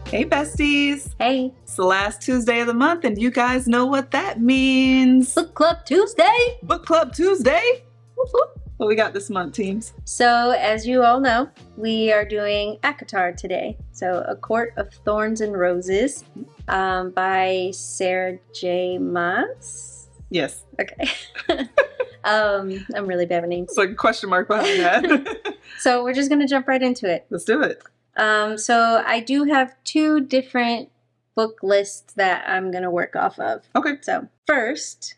Hey besties! Hey, It's the last Tuesday of the month and you guys know what that means. Book Club Tuesday! Book Club Tuesday! Whoop, whoop. What we got this month, teams? So, as you all know, we are doing ACOTAR today. So, A Court of Thorns and Roses by Sarah J. Maas. Yes. Okay. I'm really bad with names. It's like a question mark behind that. So, we're just going to jump right into it. Let's do it. So, I do have two different book lists that I'm going to work off of. Okay. So, first,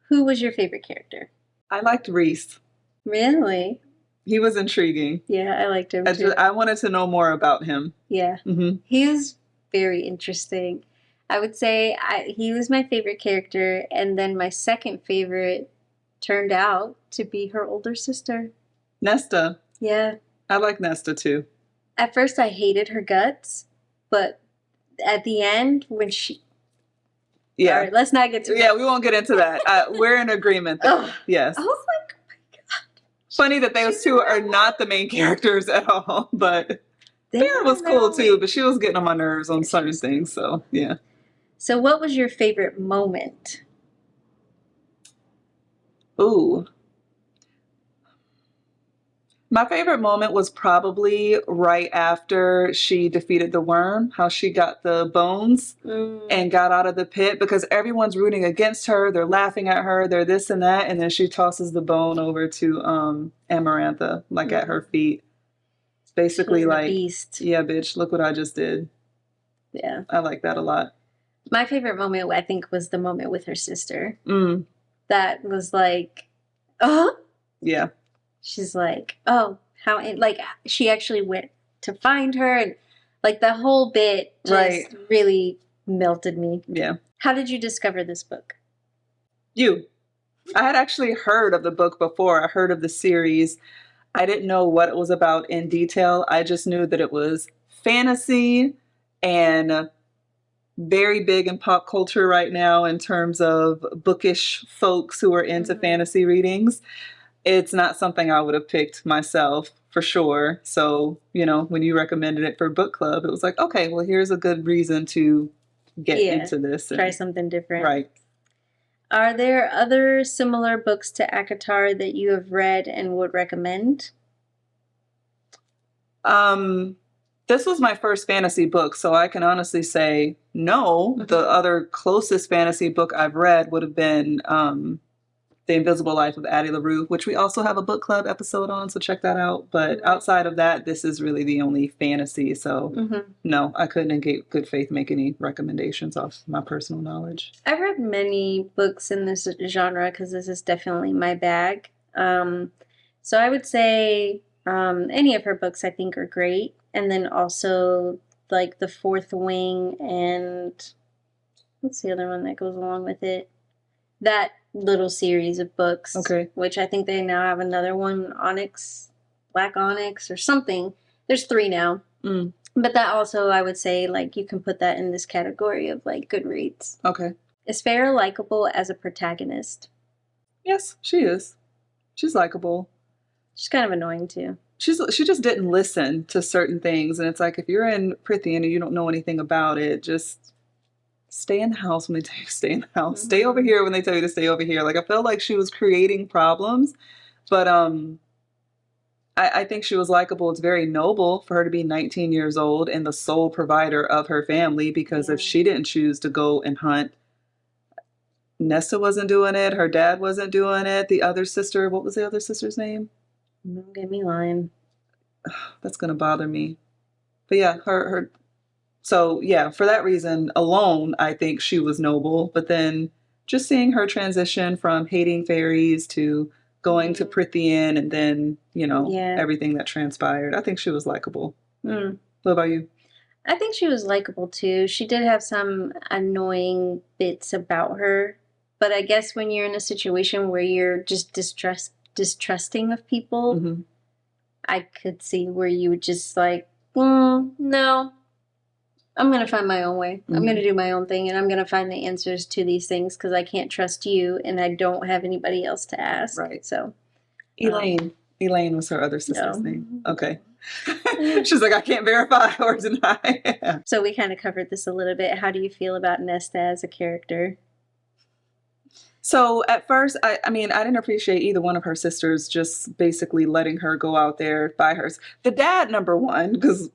who was your favorite character? I liked Reese. Really? He was intriguing. Yeah, I liked him too. I wanted to know more about him. Yeah. Mm-hmm. He was very interesting. I would say he was my favorite character, and then my second favorite turned out to be her older sister. Nesta. Yeah. I like Nesta too. At first I hated her guts, but at the end when she... Yeah. All right, let's not get to Yeah, we won't get into that. We're in agreement there. Ugh. Yes. I was like, oh my god. Funny that those two are not the main characters at all, but Feyre was cool too, but she was getting on my nerves on certain things, so yeah. So what was your favorite moment? Ooh. My favorite moment was probably right after she defeated the worm, how she got the bones and got out of the pit, because everyone's rooting against her, they're laughing at her, they're this and that, and then she tosses the bone over to Amarantha, like at her feet. It's basically like, beast. Yeah, bitch, look what I just did. Yeah. I like that a lot. My favorite moment, I think, was the moment with her sister. Mm. That was like, oh. Yeah. She's like, oh, how, like, she actually went to find her, and like the whole bit just really melted me. Yeah. How did you discover this book? I had actually heard of the book before. I heard of the series. I didn't know what it was about in detail. I just knew that it was fantasy and very big in pop culture right now in terms of bookish folks who are into fantasy readings. It's not something I would have picked myself for sure. So, you know, when you recommended it for book club, it was like, okay, well, here's a good reason to get into this. Try something different. Right. Are there other similar books to ACOTAR that you have read and would recommend? This was my first fantasy book, so I can honestly say no. Mm-hmm. The other closest fantasy book I've read would have been The Invisible Life of Addie LaRue, which we also have a book club episode on, so check that out. But outside of that, this is really the only fantasy, so no, I couldn't in good faith make any recommendations off my personal knowledge. I've read many books in this genre because this is definitely my bag. So I would say any of her books I think are great. And then also like The Fourth Wing and what's the other one that goes along with it? That little series of books, which I think they now have another one, Onyx, Black Onyx or something. There's 3 now. But that also, I would say, like, you can put that in this category of, like, good reads. Okay. Is Feyre likable as a protagonist? Yes, she is. She's likable. She's kind of annoying, too. She just didn't listen to certain things. And it's like, if you're in Prythian and you don't know anything about it, just stay in the house when they tell you to stay in the house. Stay over here when they tell you to stay over here. Like, I felt like she was creating problems. But I think she was likable. It's very noble for her to be 19 years old and the sole provider of her family, because if she didn't choose to go and hunt, Nesta wasn't doing it. Her dad wasn't doing it. The other sister, what was the other sister's name? Don't get me lying. That's going to bother me. But yeah, her. So yeah, for that reason alone, I think she was noble. But then just seeing her transition from hating fairies to going to Prythian and then, you know, everything that transpired, I think she was likable. What about you? I think she was likable too. She did have some annoying bits about her. But I guess when you're in a situation where you're just distrusting of people, I could see where you would just like, no, I'm going to find my own way. I'm going to do my own thing, and I'm going to find the answers to these things because I can't trust you and I don't have anybody else to ask. Right. So, Elaine. Elaine was her other sister's No. name. Okay. She's like, I can't verify or deny. So we kind of covered this a little bit. How do you feel about Nesta as a character? So at first, I mean, I didn't appreciate either one of her sisters just basically letting her go out there by hers. The dad, number one, because,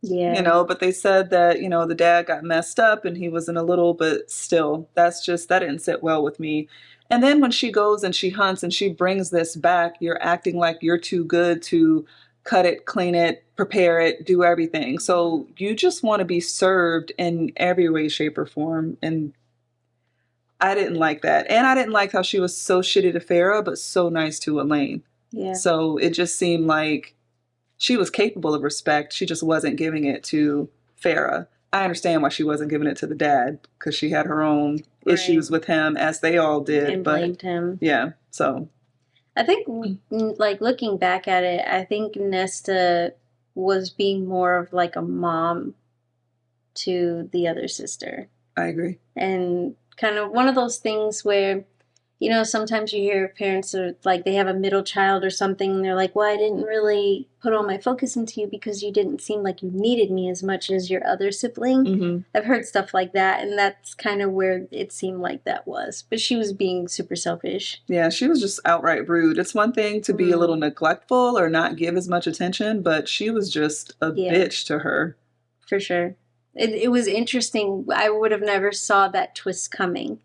Yeah. you know, but they said that, you know, the dad got messed up and he wasn't a little, but still, that didn't sit well with me. And then when she goes and she hunts and she brings this back, you're acting like you're too good to cut it, clean it, prepare it, do everything. So you just want to be served in every way, shape, or form. And I didn't like that. And I didn't like how she was so shitty to Feyre, but so nice to Elaine. Yeah. So it just seemed like she was capable of respect. She just wasn't giving it to Feyre. I understand why she wasn't giving it to the dad, because she had her own issues with him, as they all did. And blamed him. Yeah, so. I think, like, looking back at it, I think Nesta was being more of like a mom to the other sister. I agree. And kind of one of those things where, you know, sometimes you hear parents are like, they have a middle child or something, and they're like, well, I didn't really put all my focus into you because you didn't seem like you needed me as much as your other sibling. Mm-hmm. I've heard stuff like that, and that's kind of where it seemed like that was. But she was being super selfish. Yeah, she was just outright rude. It's one thing to be a little neglectful or not give as much attention, but she was just a bitch to her. For sure. It was interesting. I would have never saw that twist coming.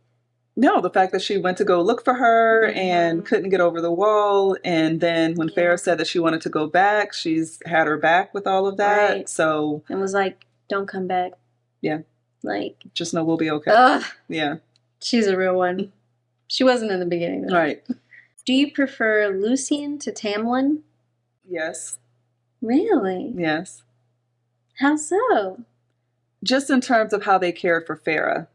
No, the fact that she went to go look for her and couldn't get over the wall. And then when Feyre said that she wanted to go back, she's had her back with all of that. Right. So. It was like, don't come back. Yeah. Like. Just know we'll be okay. Yeah. She's a real one. She wasn't in the beginning, though. Right. Do you prefer Lucian to Tamlin? Yes. Really? Yes. How so? Just in terms of how they cared for Feyre.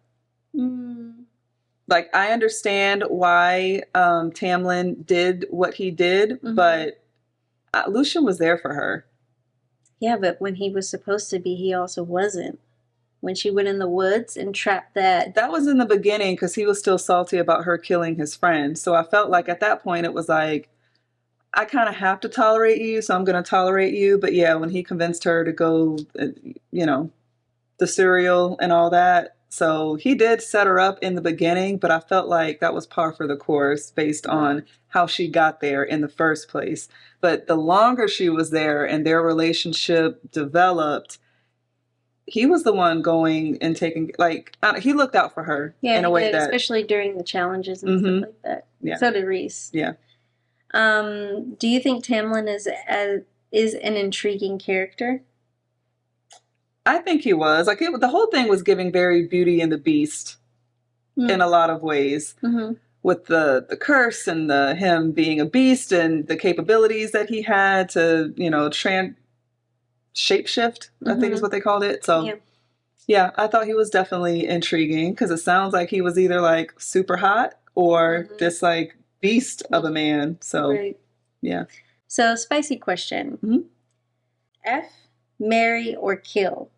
Like, I understand why Tamlin did what he did, but Lucian was there for her. Yeah, but when he was supposed to be, he also wasn't. When she went in the woods and trapped that... That was in the beginning, because he was still salty about her killing his friend. So I felt like at that point it was like, I kind of have to tolerate you, so I'm going to tolerate you. But yeah, when he convinced her to go, you know, the cereal and all that. So he did set her up in the beginning, but I felt like that was par for the course based on how she got there in the first place. But the longer she was there and their relationship developed, he was the one going and taking, like, he looked out for her in a way that... especially during the challenges and stuff like that. Yeah. So did Rhys. Yeah. Do you think Tamlin is an intriguing character? I think he was. Like, the whole thing was giving very Beauty and the Beast in a lot of ways. With the curse and him being a beast and the capabilities that he had to, you know, shapeshift, I think is what they called it. So, yeah, I thought he was definitely intriguing, because it sounds like he was either, like, super hot or this, like, beast of a man. So, yeah. So, spicy question. F, marry, or kill?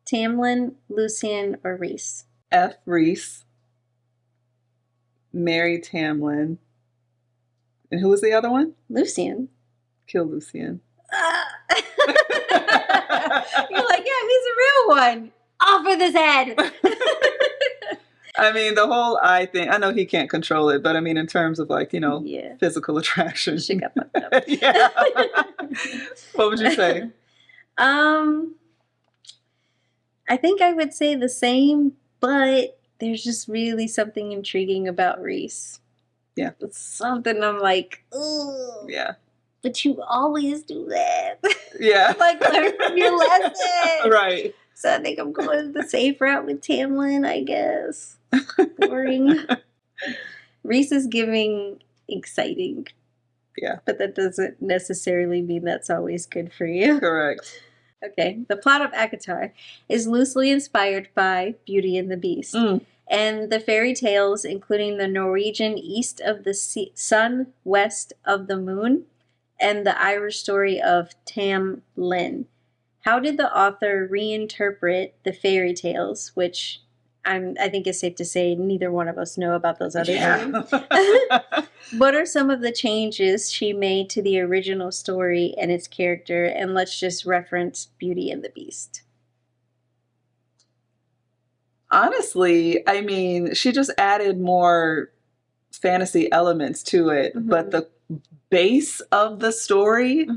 Tamlin, Lucian, or Rhys? F, Rhys. Marry Tamlin. And who was the other one? Lucian. Kill Lucian. You're like, yeah, he's a real one. Off with his head. I mean, the whole eye thing, I know he can't control it, but I mean, in terms of, like, you know, physical attraction. She got fucked up. Yeah. What would you say? I think I would say the same, but there's just really something intriguing about Rhys. Yeah. It's something I'm like, ooh. Yeah. But you always do that. Yeah. Like, learn from your lesson. Right. So I think I'm going the safe route with Tamlin, I guess. Boring. Rhys is giving exciting. Yeah. But that doesn't necessarily mean that's always good for you. Correct. Okay. The plot of ACOTAR is loosely inspired by Beauty and the Beast. And the fairy tales, including the Norwegian East of the Sun, West of the Moon, and the Irish story of Tamlin. How did the author reinterpret the fairy tales, which I think it's safe to say neither one of us know about those other things. Yeah. What are some of the changes she made to the original story and its character? And let's just reference Beauty and the Beast. Honestly, I mean, she just added more fantasy elements to it, but the base of the story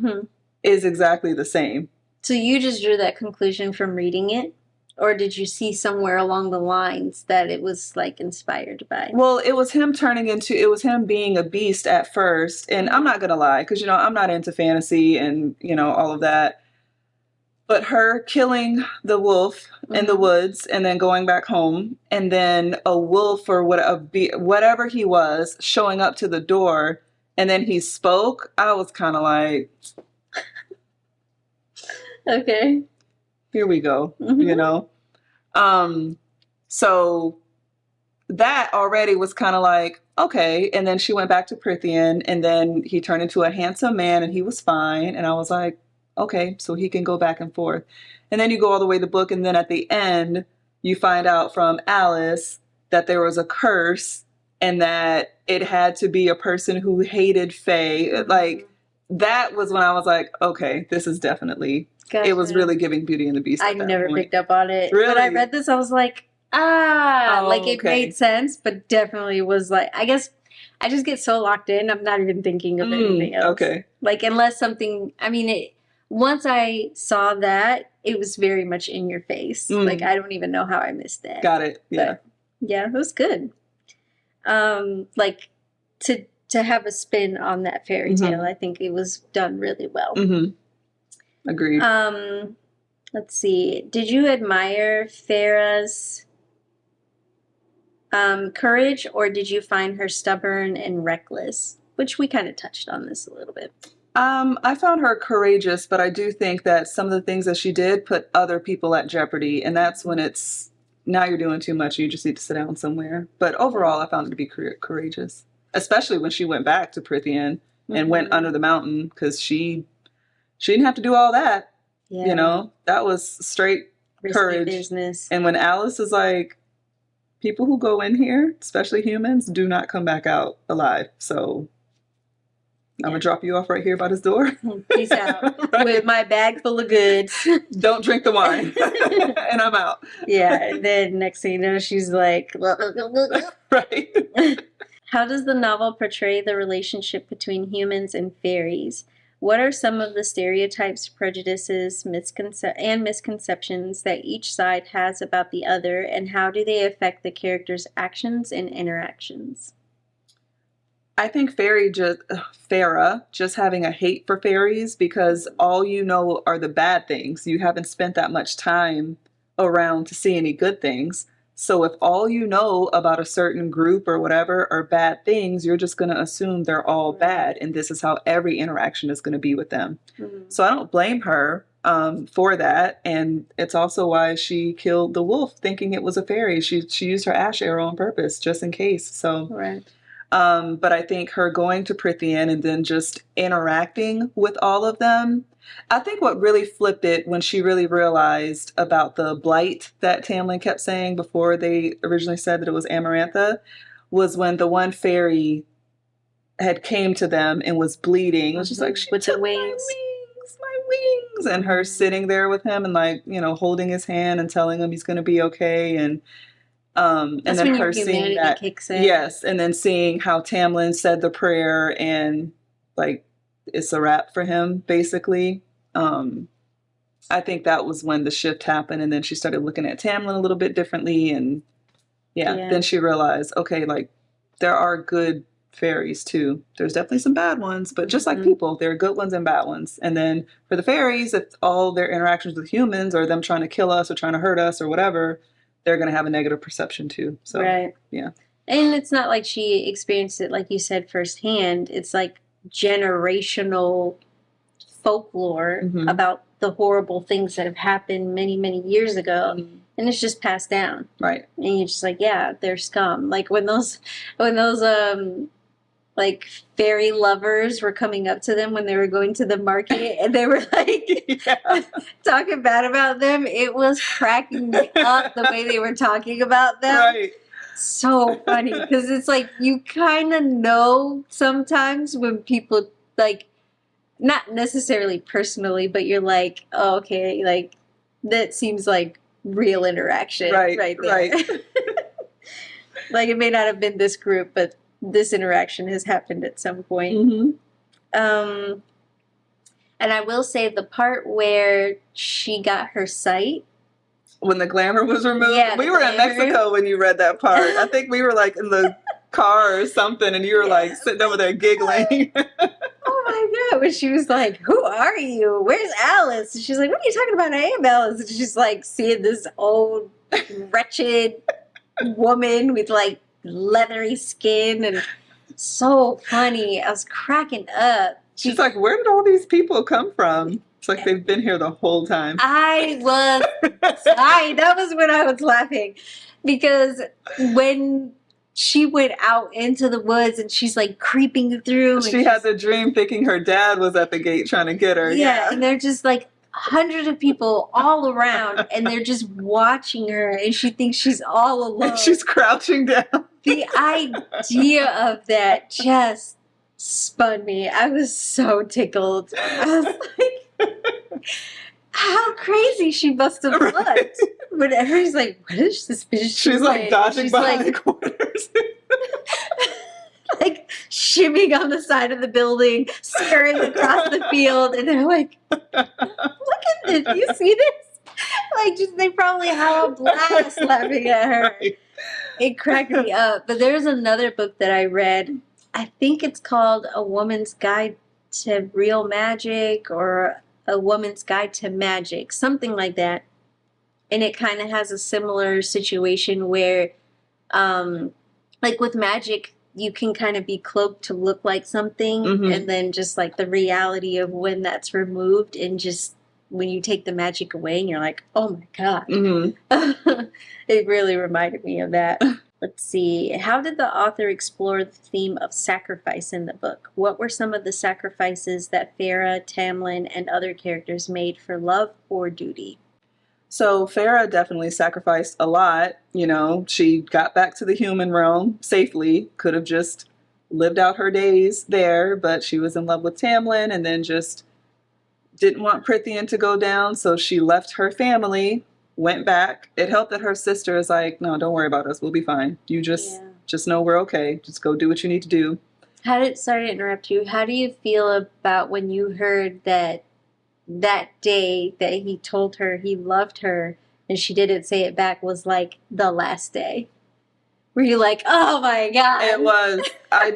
is exactly the same. So you just drew that conclusion from reading it? Or did you see somewhere along the lines that it was like inspired by? Well, it was him being a beast at first. And I'm not going to lie, because, I'm not into fantasy and, all of that. But her killing the wolf in the woods and then going back home, and then a wolf or whatever he was showing up to the door, and then he spoke, I was kind of like, okay. Here we go, So that already was kind of like, okay. And then she went back to Prythian, and then he turned into a handsome man and he was fine. And I was like, okay, so he can go back and forth. And then you go all the way to the book, and then at the end, you find out from Alice that there was a curse and that it had to be a person who hated Fae. Like, that was when I was like, okay, this is definitely... Gotcha. It was really giving Beauty and the Beast. I never picked up on it. Really? When I read this, I was like, it made sense, but definitely was like, I guess I just get so locked in, I'm not even thinking of anything else. Okay. Like, unless something, once I saw that, it was very much in your face. Like, I don't even know how I missed that. Got it. Yeah. But, yeah, it was good. To have a spin on that fairy tale, I think it was done really well. Agreed. Let's see. Did you admire Feyre's courage, or did you find her stubborn and reckless? Which we kind of touched on this a little bit. I found her courageous, but I do think that some of the things that she did put other people at jeopardy, and that's when it's, now you're doing too much, you just need to sit down somewhere. But overall, I found her to be courageous, especially when she went back to Prythian and went under the mountain, because she didn't have to do all that. Yeah. That was straight risky courage. Business. And when Alice is like, people who go in here, especially humans, do not come back out alive. So I'm going to drop you off right here by this door. Peace out. Right. With my bag full of goods. Don't drink the wine. And I'm out. Yeah. And then next thing you know, she's like, right. How does the novel portray the relationship between humans and fairies? What are some of the stereotypes, prejudices, and misconceptions that each side has about the other, and how do they affect the characters' actions and interactions? I think Feyre just having a hate for fairies, because all you know are the bad things. You haven't spent that much time around to see any good things. So if all you know about a certain group or whatever are bad things, you're just going to assume they're all bad. And this is how every interaction is going to be with them. So I don't blame her for that. And it's also why she killed the wolf thinking it was a fairy. She used her ash arrow on purpose just in case. So, but I think her going to Prythian and then just interacting with all of them, I think what really flipped it when she really realized about the blight that Tamlin kept saying before they originally said that it was Amarantha, was when the one fairy had came to them and was bleeding. It was just like, she took my wings, and her sitting there with him and like, holding his hand and telling him he's going to be okay. And then her seeing that, kicks in. Yes, and then seeing how Tamlin said the prayer and like, it's a wrap for him, basically. I think that was when the shift happened, and then she started looking at Tamlin a little bit differently, and then she realized, okay, like, there are good fairies too. There's definitely some bad ones, but just like people, there are good ones and bad ones. And then for the fairies, if all their interactions with humans are them trying to kill us or trying to hurt us or whatever, they're going to have a negative perception too. So, yeah. And it's not like she experienced it, like you said, firsthand. It's like generational folklore about the horrible things that have happened many, many years ago, and it's just passed down. Right. And you're just like, yeah, they're scum. Like when those like fairy lovers were coming up to them when they were going to the market, and they were like talking bad about them. It was cracking me up the way they were talking about them. Right. So funny, because it's like you kind of know sometimes when people, like, not necessarily personally, but you're like, oh, okay, like that seems like real interaction right there. Right. Like it may not have been this group, but this interaction has happened at some point. Mm-hmm. And I will say the part where she got her sight. When the glamour was removed? Yeah, we were in Mexico when you read that part. I think we were like in the car or something, and you were like sitting over there giggling. Oh my God. When she was like, who are you? Where's Alice? And she's like, what are you talking about? I am Alice. And she's like seeing this old, wretched woman with like leathery skin, and so funny. I was cracking up. She's like, where did all these people come from? It's like they've been here the whole time. I was dying. That was when I was laughing. Because when she went out into the woods and she's like creeping through. She had the dream thinking her dad was at the gate trying to get her. Yeah, and they're just like hundreds of people all around, and they're just watching her, and she thinks she's all alone. And she's crouching down. The idea of that just spun me. I was so tickled. I was like, how crazy she must have looked. Right. But everybody's like, what is this bitch She's like dodging behind the corners. Like shimmying on the side of the building, scurrying across the field, and they're like, look at this, you see this? Like, just they probably have a blast laughing at her. Right. It cracked me up. But there's another book that I read. I think it's called A Woman's Guide to Real Magic, or A Woman's Guide to Magic, something like that. And it kind of has a similar situation where, like with magic, you can kind of be cloaked to look like something, mm-hmm. and then just like the reality of when that's removed, and just when you take the magic away and you're like, oh my God. Mm-hmm. It really reminded me of that. Let's see. How did the author explore the theme of sacrifice in the book? What were some of the sacrifices that Feyre, Tamlin, and other characters made for love or duty? So Feyre definitely sacrificed a lot. You know, she got back to the human realm safely, could have just lived out her days there, but she was in love with Tamlin and then just didn't want Prythian to go down, so she left her family, went back. It helped that her sister is like, no, don't worry about us, we'll be fine. You just know we're okay. Just go do what you need to do. Sorry to interrupt you. How do you feel about when you heard that day that he told her he loved her and she didn't say it back was like the last day? Were you like, oh my God? It was. I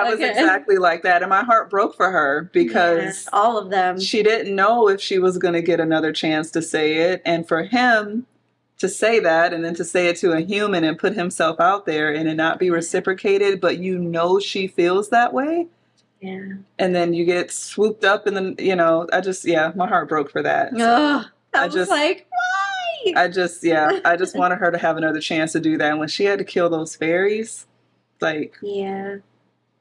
was exactly like that. And my heart broke for her because all of them. She didn't know if she was going to get another chance to say it. And for him to say that and then to say it to a human and put himself out there and it not be reciprocated, but you know she feels that way. Yeah. And then you get swooped up and then, you know, my heart broke for that. So I was like, why? I just wanted her to have another chance to do that. And when she had to kill those fairies, like... Yeah,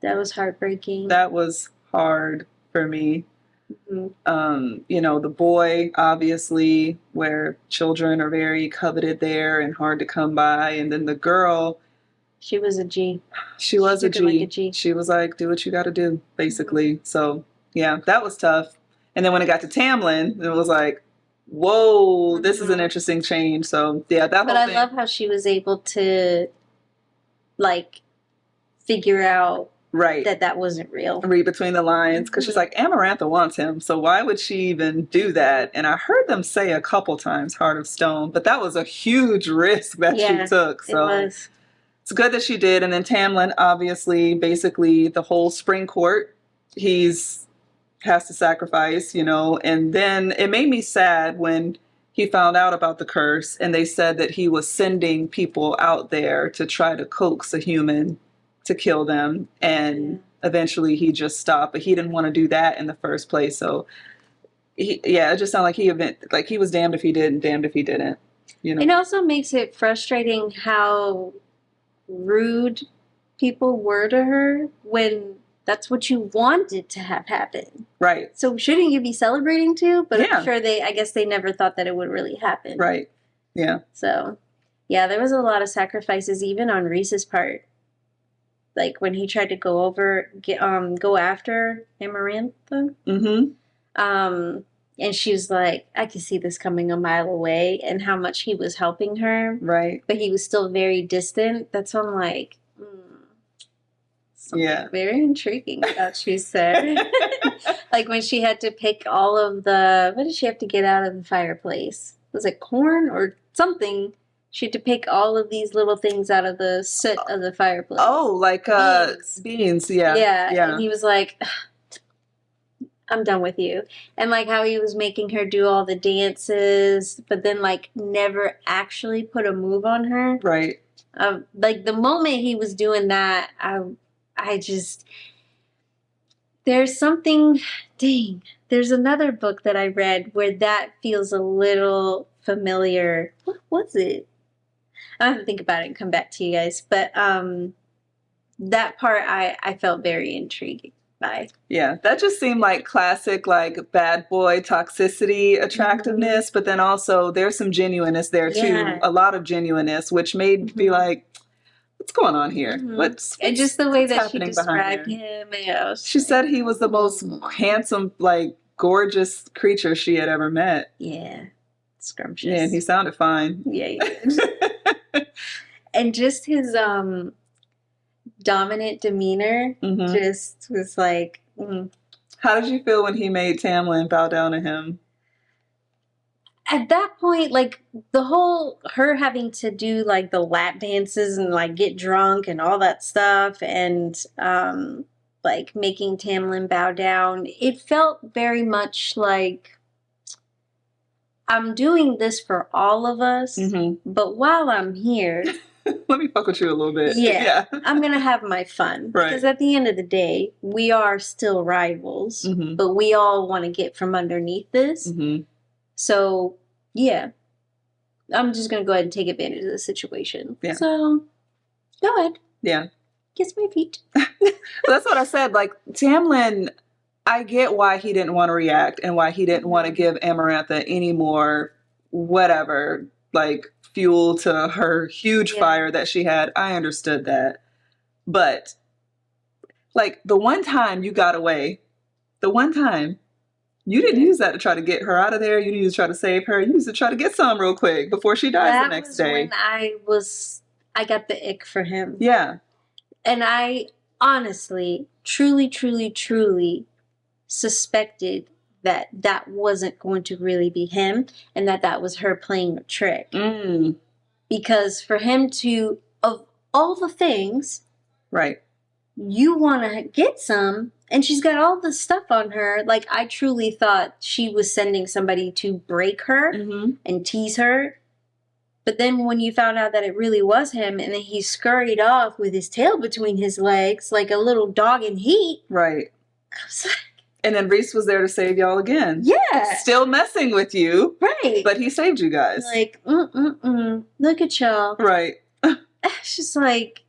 that was heartbreaking. That was hard for me. Mm-hmm. You know, the boy, obviously, where children are very coveted there and hard to come by. And then the girl... She was a G. She was a G. Like a G. She was like, do what you got to do, basically. Mm-hmm. So, yeah, that was tough. And then when it got to Tamlin, it was like, whoa, this is an interesting change. So, yeah, that But whole I thing. love how she was able to, like, figure out that wasn't real. Read between the lines. Because she's like, Amarantha wants him. So why would she even do that? And I heard them say a couple times, Heart of Stone. But that was a huge risk that she took. So it was. It's good that she did. And then Tamlin, obviously, basically the whole spring court, has to sacrifice, you know. And then it made me sad when he found out about the curse and they said that he was sending people out there to try to coax a human to kill them. And eventually he just stopped, but he didn't want to do that in the first place. So it just sounded like he was damned if he did and damned if he didn't, you know. It also makes it frustrating how rude people were to her when that's what you wanted to have happen. Right. So shouldn't you be celebrating too? But Yeah. I'm sure I guess they never thought that it would really happen. Right. Yeah. So, yeah, there was a lot of sacrifices even on Reese's part. Like when he tried to go after Amarantha. And she was like, I could see this coming a mile away, and how much he was helping her. Right. But he was still very distant. That's when I'm like, something very intriguing about you, sir. Like when she had to pick all of what did she have to get out of the fireplace? Was it corn or something? She had to pick all of these little things out of the soot of the fireplace. Oh, like beans. Yeah. Yeah. And he was like, I'm done with you. And like how he was making her do all the dances, but then like never actually put a move on her. Right. Like the moment he was doing that, I just, there's something, there's another book that I read where that feels a little familiar. What was it? I have to think about it and come back to you guys. But that part I felt very intrigued by. Yeah, that just seemed like classic, like bad boy toxicity, attractiveness, but then also there's some genuineness there too. A lot of genuineness, which made me be like, what's going on here? What's and just the way that she described him. She said he was the most handsome, like gorgeous creature she had ever met. Yeah, scrumptious. Yeah, and he sounded fine. Yeah, he did. And just his dominant demeanor just was like. How did you feel when he made Tamlin bow down to him? At that point, like the whole her having to do like the lap dances and like get drunk and all that stuff and like making Tamlin bow down, it felt very much like I'm doing this for all of us, but while I'm here, let me fuck with you a little bit. Yeah. I'm going to have my fun. Right. Because at the end of the day, we are still rivals, but we all want to get from underneath this. So, yeah, I'm just going to go ahead and take advantage of the situation. Yeah. So, go ahead. Yeah. Kiss my feet. That's what I said. Like, Tamlin, I get why he didn't want to react and why he didn't want to give Amarantha any more, whatever, like, fuel to her huge fire that she had. I understood that. But, like, the one time you got away, you didn't use that to try to get her out of there. You didn't use to try to save her. You used to try to get some real quick before she dies the next day. That was when I got the ick for him. Yeah. And I honestly, truly suspected that wasn't going to really be him and that was her playing a trick. Because for him to, of all the things, right, you want to get some, and she's got all this stuff on her. Like, I truly thought she was sending somebody to break her and tease her. But then when you found out that it really was him, and then he scurried off with his tail between his legs like a little dog in heat. Right. I was like, and then Rhys was there to save y'all again. Yeah. Still messing with you. Right. But he saved you guys. Like, look at y'all. Right. It's just like,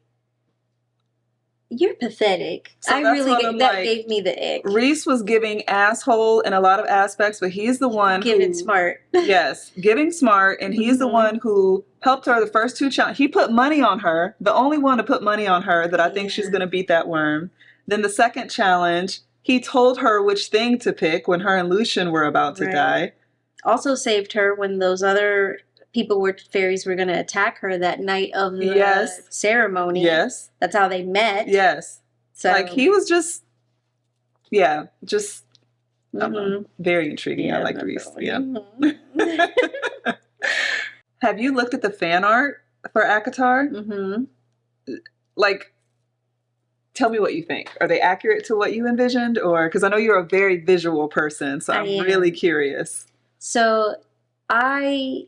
you're pathetic. So that gave me the ick. Rhys was giving asshole in a lot of aspects, but he's the one giving smart. Yes, giving smart, and he's the one who helped her the first two challenges. He put money on her, the only one to put money on her that I think she's going to beat that worm. Then the second challenge, he told her which thing to pick when her and Lucien were about to die. Also saved her when those other fairies were going to attack her that night of the ceremony. Yes. That's how they met. Yes. So, like, he was just very intriguing. Yeah, I like Rhys. Yeah. Have you looked at the fan art for ACOTAR? Like, tell me what you think. Are they accurate to what you envisioned? Or, because I know you're a very visual person, so I'm really curious. So, I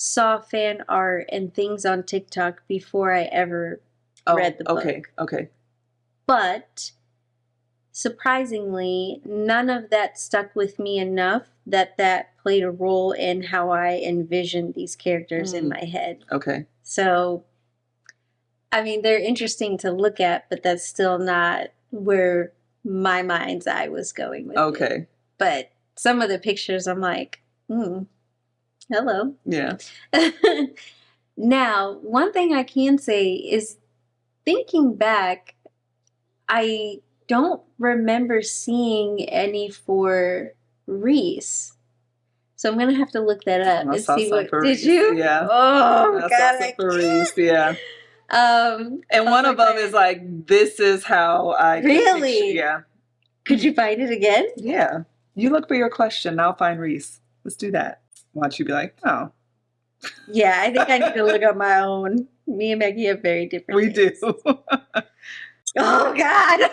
saw fan art and things on TikTok before I ever read the book. Okay. But surprisingly, none of that stuck with me enough that played a role in how I envisioned these characters in my head. Okay. So, I mean, they're interesting to look at, but that's still not where my mind's eye was going with it. Okay. But some of the pictures, I'm like, hello. Yeah. Now, one thing I can say is, thinking back, I don't remember seeing any for Reese. So I'm going to have to look that up I and saw see some what. for Did Reese, you? yeah. Oh, I God. saw some for Reese, yeah. And one of them is like, this is how I can Really? picture. Yeah. Could you find it again? Yeah. You look for your question, I'll find Reese. Let's do that. Watch you be like, oh. Yeah, I think I need to look up my own. Me and Maggie have very different We names. do. Oh, God.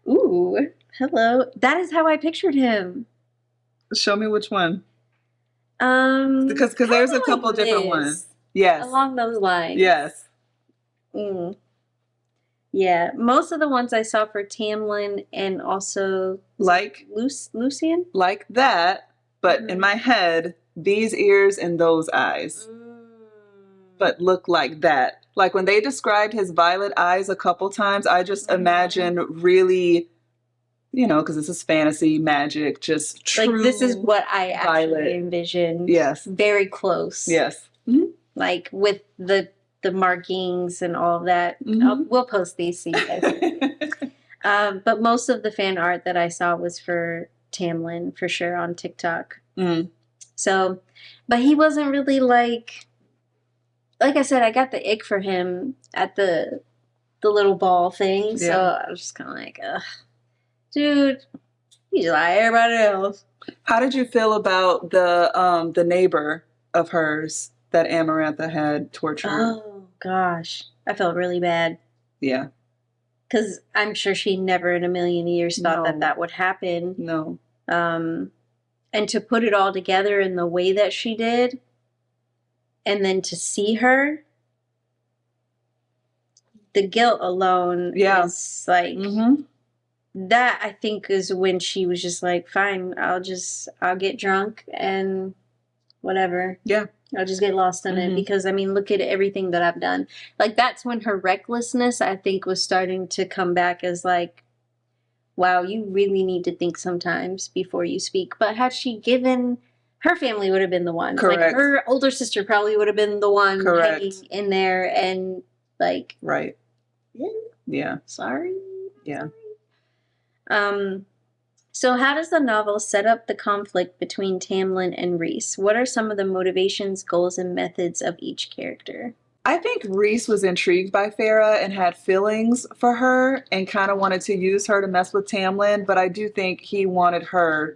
Ooh, hello. That is how I pictured him. Show me which one. Because there's a couple different ones. Yes. Along those lines. Yes. Yeah, most of the ones I saw for Tamlin and also like Lucian, like that, but in my head, these ears and those eyes, but look like that. Like when they described his violet eyes a couple times, I just imagine really, you know, because this is fantasy magic, just true. Like this is what I actually violet. envisioned. Yes. Very close. Yes. Like with the markings and all of that. We'll post these so you guys. But most of the fan art that I saw was for Tamlin for sure on TikTok. So, but he wasn't really like I said, I got the ick for him at the little ball thing. So I was just kind of like, ugh, dude, he's like everybody else. How did you feel about the neighbor of hers that Amarantha had tortured? Oh gosh, I felt really bad. Yeah. Because I'm sure she never in a million years thought that would happen. No. And to put it all together in the way that she did, and then to see her, the guilt alone is like, that I think is when she was just like, fine, I'll get drunk and whatever. Yeah. I'll just get lost in it because, I mean, look at everything that I've done. Like, that's when her recklessness, I think, was starting to come back as like, wow, you really need to think sometimes before you speak. But had she given, her family would have been the one. Correct. Like, her older sister probably would have been the one hanging in there and like. Right. Yeah. Sorry. Yeah. So how does the novel set up the conflict between Tamlin and Rhys? What are some of the motivations, goals, and methods of each character? I think Rhys was intrigued by Feyre and had feelings for her and kind of wanted to use her to mess with Tamlin, but I do think he wanted her.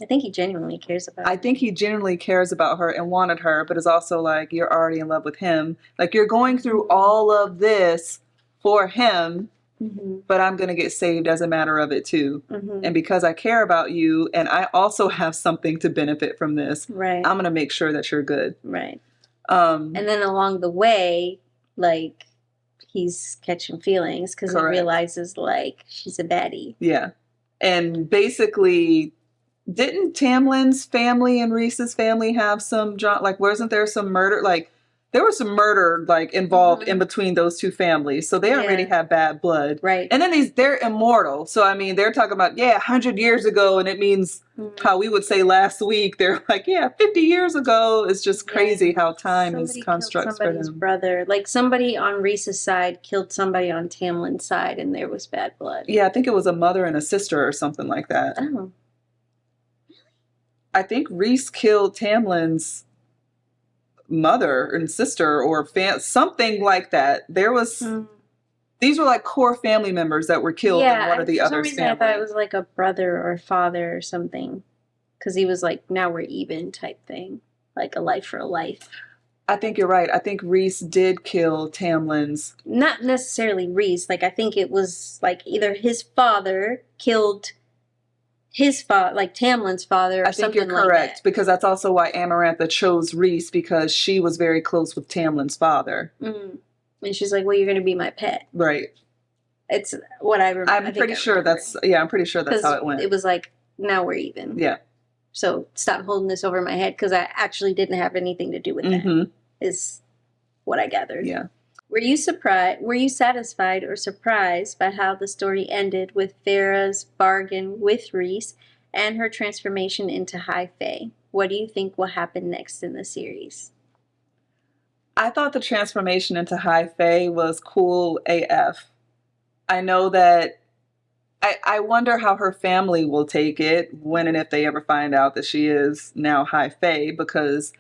I think he genuinely cares about her. I think he genuinely cares about her and wanted her, but is also like, you're already in love with him. Like, you're going through all of this for him, but I'm going to get saved as a matter of it too. And because I care about you and I also have something to benefit from this, I'm going to make sure that you're good. Right. And then along the way, like, he's catching feelings because he realizes, like, she's a baddie. Yeah. And basically, didn't Tamlin's family and Rhys's family have some, like, wasn't there some murder? Like, there was some murder, like, involved in between those two families. So they already have bad blood. Right. And then they're immortal. So, I mean, they're talking about, 100 years ago. And it means how we would say last week. They're like, 50 years ago. It's just crazy how time is constructs for them. Brother. Like, somebody on Rhys's side killed somebody on Tamlin's side. And there was bad blood. Yeah, I think it was a mother and a sister or something like that. Oh. I think Rhys killed Tamlin's mother and sister or something like that. There was these were like core family members that were killed in one of the others' family. I thought it was like a brother or father or something, because he was like, now we're even type thing, like a life for a life. I think you're right. I think Rhys did kill Tamlin's, not necessarily Rhys, like I think it was like either his father killed his father, like Tamlin's father, or I think you're correct, because that's also why Amarantha chose Rhys, because she was very close with Tamlin's father. And she's like, well, you're going to be my pet. Right. It's what I remember. I'm pretty sure that's how it went. It was like, now we're even. Yeah. So stop holding this over my head, because I actually didn't have anything to do with that, is what I gathered. Yeah. Were you satisfied or surprised by how the story ended with Feyre's bargain with Rhys and her transformation into High Fae? What do you think will happen next in the series? I thought the transformation into High Fae was cool AF. I know that I wonder how her family will take it when and if they ever find out that she is now High Fae, because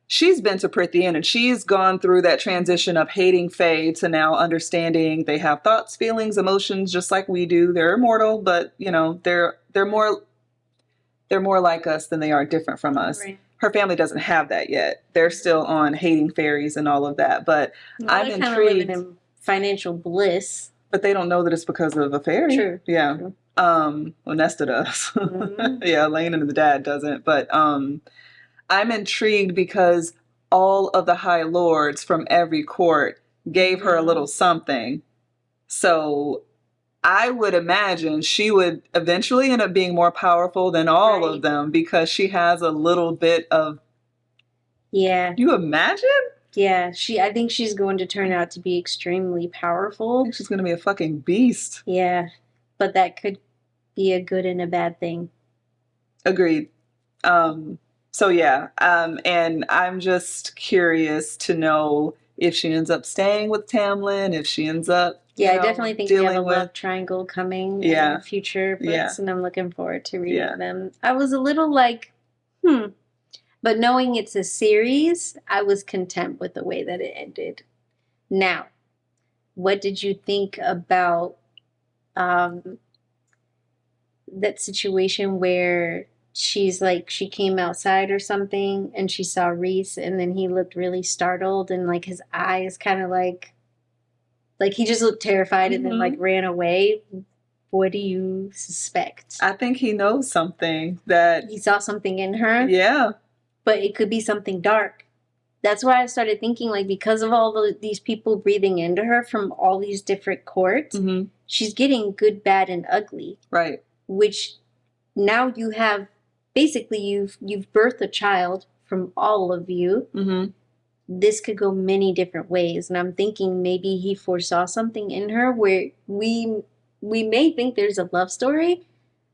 she's been to Prythian and she's gone through that transition of hating Fae to now understanding they have thoughts, feelings, emotions, just like we do. They're immortal, but you know, they're more like us than they are different from us. Right. Her family doesn't have that yet. They're still on hating fairies and all of that. But Well, I'm they kind of intrigued. live in financial bliss. But they don't know that it's because of a fairy. True. Yeah. True. Well, Nesta does. Yeah, Lane and the dad doesn't. But I'm intrigued because all of the High Lords from every court gave her a little something. So I would imagine she would eventually end up being more powerful than all of them because she has a little bit of... Yeah. You imagine? Yeah, I think she's going to turn out to be extremely I powerful. think she's going to be a fucking beast. Yeah, but that could be a good and a bad thing. Agreed. So yeah, and I'm just curious to know if she ends up staying with Tamlin, if she ends up I definitely think we have a dealing with... love triangle coming Yeah. in future books, Yeah. and I'm looking forward to reading Yeah. them. I was a little like, but knowing it's a series, I was content with the way that it ended. Now, what did you think about that situation where she's like, she came outside or something and she saw Rhys and then he looked really startled and like his eyes kind of like he just looked terrified and then like ran away? What do you suspect? I think he knows something that... He saw something in her? Yeah. But it could be something dark. That's why I started thinking, like, because of all these people breathing into her from all these different courts, she's getting good, bad, and ugly. Right. Which now you have, basically, you've birthed a child from all of you. This could go many different ways. And I'm thinking maybe he foresaw something in her where we may think there's a love story,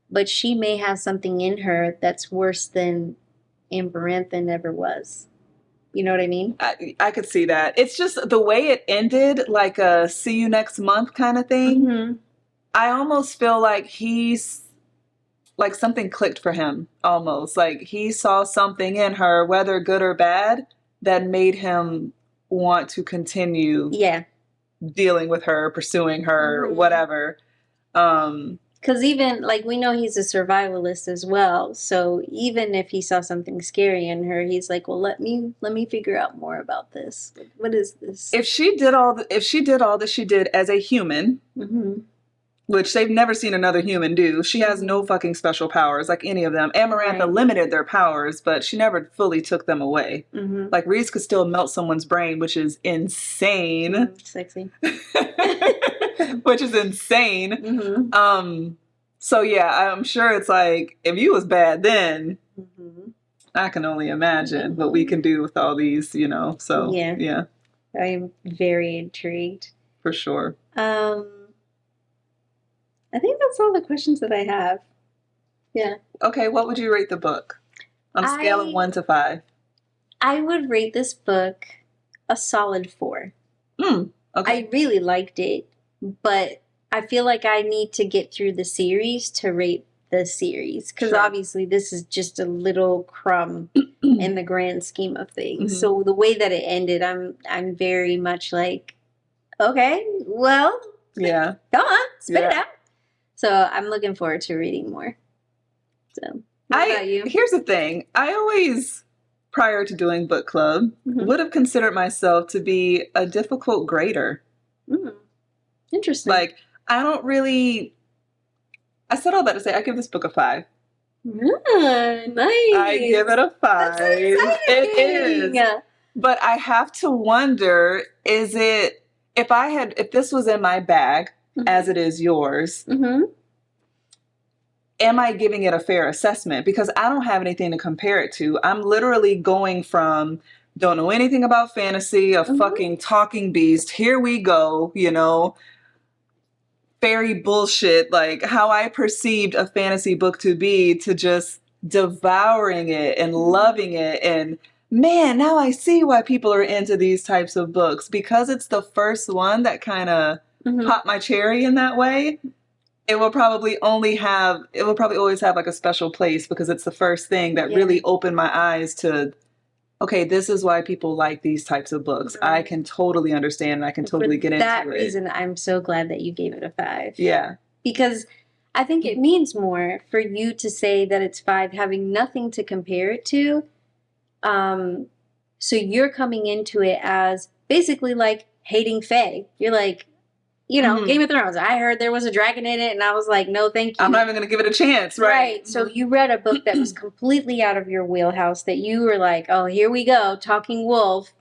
but she may have something in her that's worse than Amaranthine ever was. You know what I mean? I could see that. It's just the way it ended, like a see you next month kind of thing. I almost feel like he's like something clicked for him almost. Like he saw something in her, whether good or bad, that made him want to continue dealing with her, pursuing her, whatever. Because even, like, we know he's a survivalist as well. So even if he saw something scary in her, he's like, well, let me figure out more about this. What is this? If she did all that she did as a human, which they've never seen another human do, she has no fucking special powers like any of them. Amarantha limited their powers, but she never fully took them away. Like Rhys could still melt someone's brain, which is insane. Sexy. Which is insane. So yeah, I'm sure it's like, if you was bad then, I can only imagine what we can do with all these, you know. So yeah. I'm very intrigued. For sure. I think that's all the questions that I have. Yeah. Okay, what would you rate the book on a scale of 1 to 5? I would rate this book a solid 4. Okay. I really liked it, but I feel like I need to get through the series to rate the series, because obviously this is just a little crumb in the grand scheme of things. So the way that it ended, I'm very much like, okay, well, yeah, go on, spit it out. So I'm looking forward to reading more. So what about you? Here's the thing. I always, prior to doing book club, would have considered myself to be a difficult grader. Interesting. Like, I don't really... I said all that to say I give this book a 5. Nice. I give it a 5. That's so exciting. It is. But I have to wonder, is it... If this was in my bag, as it is yours, am I giving it a fair assessment? Because I don't have anything to compare it to. I'm literally going from don't know anything about fantasy, a fucking talking beast. Here we go, you know, fairy bullshit, like how I perceived a fantasy book to be, to just devouring it and loving it. And man, now I see why people are into these types of books, because it's the first one that kind of popped my cherry in that way. It will probably always have like a special place, because it's the first thing that really opened my eyes to, okay, this is why people like these types of books. Right. I can totally understand, and I can totally get into it. For that reason, I'm so glad that you gave it a 5. Yeah. Because I think it means more for you to say that it's 5, having nothing to compare it to. So you're coming into it as basically like hating Fae. You're like, you know, Game of Thrones. I heard there was a dragon in it, and I was like, no, thank you. I'm not even going to give it a chance, right? Right. So you read a book that was completely out of your wheelhouse, that you were like, oh, here we go, talking wolf.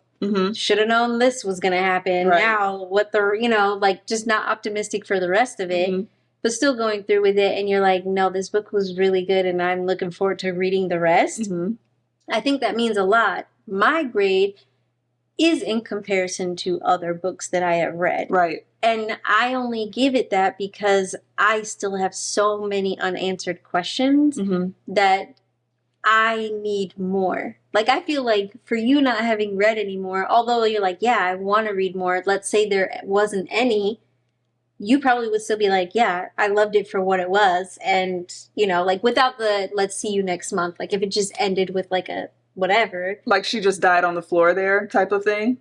Should have known this was going to happen. Right. Now, what the, you know, like just not optimistic for the rest of it, but still going through with it. And you're like, no, this book was really good, and I'm looking forward to reading the rest. I think that means a lot. My grade is in comparison to other books that I have read. Right. And I only give it that because I still have so many unanswered questions that I need more. Like, I feel like for you not having read anymore, although you're like, yeah, I want to read more. Let's say there wasn't any, you probably would still be like, yeah, I loved it for what it was. And, you know, like without the, let's see you next month. Like if it just ended with like a whatever. Like she just died on the floor there type of thing?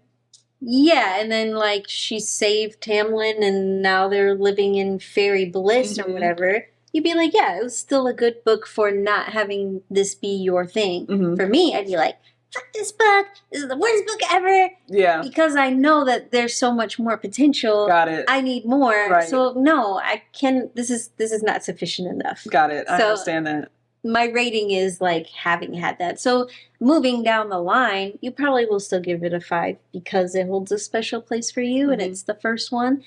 Yeah, and then like she saved Tamlin and now they're living in fairy bliss or whatever. You'd be like, yeah, it was still a good book for not having this be your thing. For me, I'd be like, fuck this book. This is the worst book ever. Yeah. Because I know that there's so much more potential. Got it. I need more. Right. So no, I can this is not sufficient enough. Got it. I understand that. My rating is like having had that. So moving down the line, you probably will still give it a 5 because it holds a special place for you and it's the first one.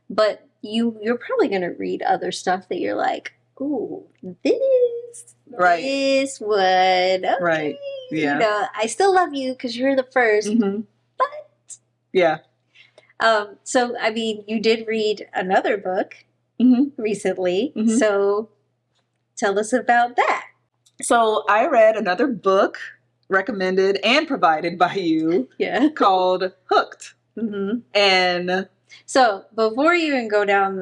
But you're probably going to read other stuff that you're like, ooh, this would, okay. Right. Yeah. You know, I still love you because you're the first, but. Yeah. So, I mean, you did read another book recently. So tell us about that. So I read another book recommended and provided by you called Hooked. And so before you even go down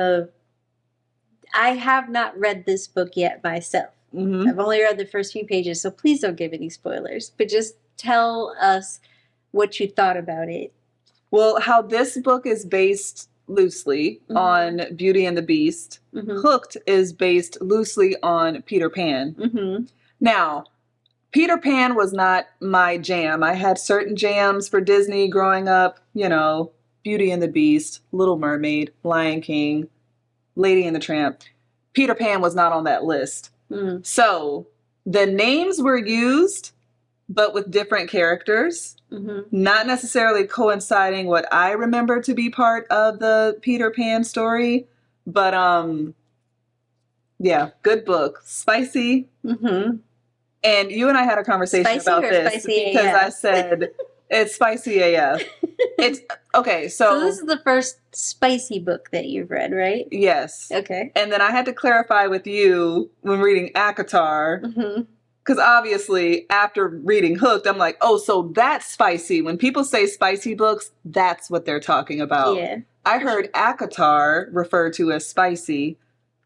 I have not read this book yet myself. I've only read the first few pages, so please don't give any spoilers, but just tell us what you thought about it. Well, how this book is based loosely on Beauty and the Beast. Hooked is based loosely on Peter Pan. Now, Peter Pan was not my jam. I had certain jams for Disney growing up, you know, Beauty and the Beast, Little Mermaid, Lion King, Lady and the Tramp. Peter Pan was not on that list. So the names were used, but with different characters, not necessarily coinciding what I remember to be part of the Peter Pan story. But yeah, good book, spicy. And you and I had a conversation about this because I said it's spicy AF. It's okay. So this is the first spicy book that you've read, right? Yes. Okay. And then I had to clarify with you when reading ACOTAR. Because obviously, after reading Hooked, I'm like, oh, so that's spicy. When people say spicy books, that's what they're talking about. Yeah. I heard ACOTAR referred to as spicy,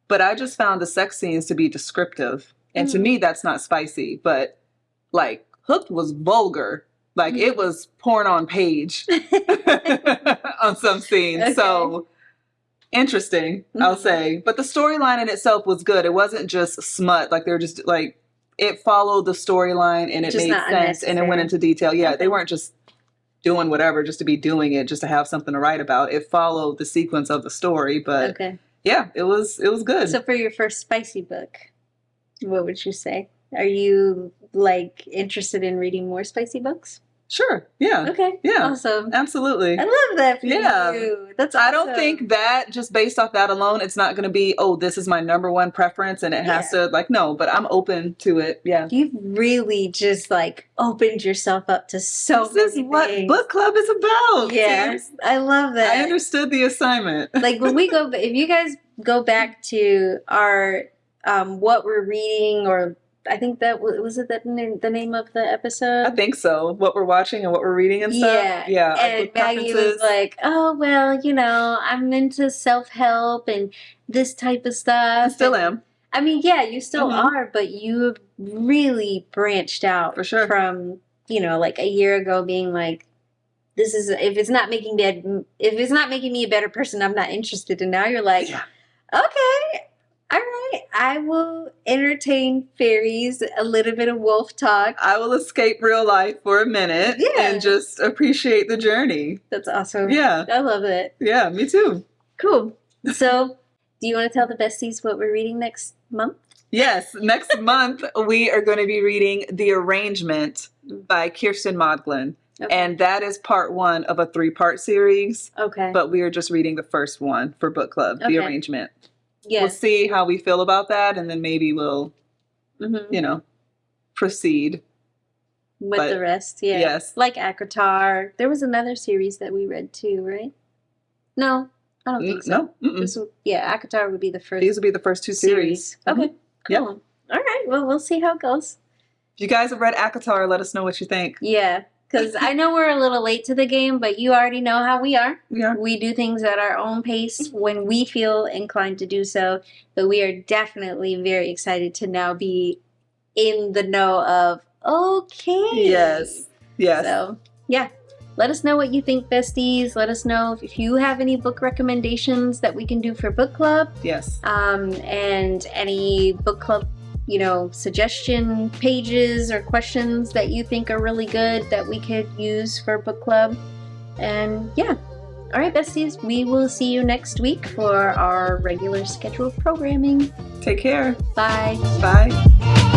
but I just found the sex scenes to be descriptive. And to me, that's not spicy. But, like, Hooked was vulgar. Like, it was porn on page on some scenes. Okay. So, interesting, I'll say. But the storyline in itself was good. It wasn't just smut. Like, they were just, like, it followed the storyline and it made sense and it went into detail. Yeah, they weren't just doing whatever just to be doing it, just to have something to write about. It followed the sequence of the story. But, yeah, it was good. So, for your first spicy book, what would you say? Are you, like, interested in reading more spicy books? Sure. Yeah. Okay. Yeah. Awesome. Absolutely. I love that for Yeah. you. That's awesome. I don't think that just based off that alone, it's not going to be, oh, this is my number one preference and it has to, like, no, but I'm open to it. Yeah. You've really just like opened yourself up to so many This is what things. book club is about. Yes, I love that. I understood the assignment. Like when we go, if you guys go back to our what we're reading, or I think that was it that the name of the episode. I think so. What we're watching and what we're reading and stuff. Yeah, Yeah. And Maggie was like, "Oh well, you know, I'm into self-help and this type of stuff." I still am. I mean, yeah, you still are, but you've really branched out for sure from, you know, like a year ago being like, this is, if it's not making me a better person, I'm not interested. And now you're like, okay, all right, I will entertain fairies, a little bit of wolf talk. I will escape real life for a minute and just appreciate the journey. That's awesome. Yeah. I love it. Yeah, me too. Cool. So, do you want to tell the besties what we're reading next month? Yes, next month we are going to be reading The Arrangement by Kirsten Modglin. Okay. And that is part 1 of a 3-part series. Okay. But we are just reading the first one for book club, The Arrangement. Yes. We'll see how we feel about that, and then maybe we'll, you know, proceed. With the rest, yeah. Yes. Like Akatar. There was another series that we read too, right? No, I don't think so. No. Akatar would be the first. These would be the first 2 series. Okay, cool. Yep. All right, well, we'll see how it goes. If you guys have read Akatar, let us know what you think. Yeah, because I know we're a little late to the game, but you already know how we are. Yeah. We do things at our own pace when we feel inclined to do so, but we are definitely very excited to now be in the know of, okay. Yes. So, yeah. Let us know what you think, besties. Let us know if you have any book recommendations that we can do for book club. Yes. And any book club, you know, suggestion pages or questions that you think are really good that we could use for book club. And yeah. All right, besties. We will see you next week for our regular scheduled programming. Take care. Bye. Bye.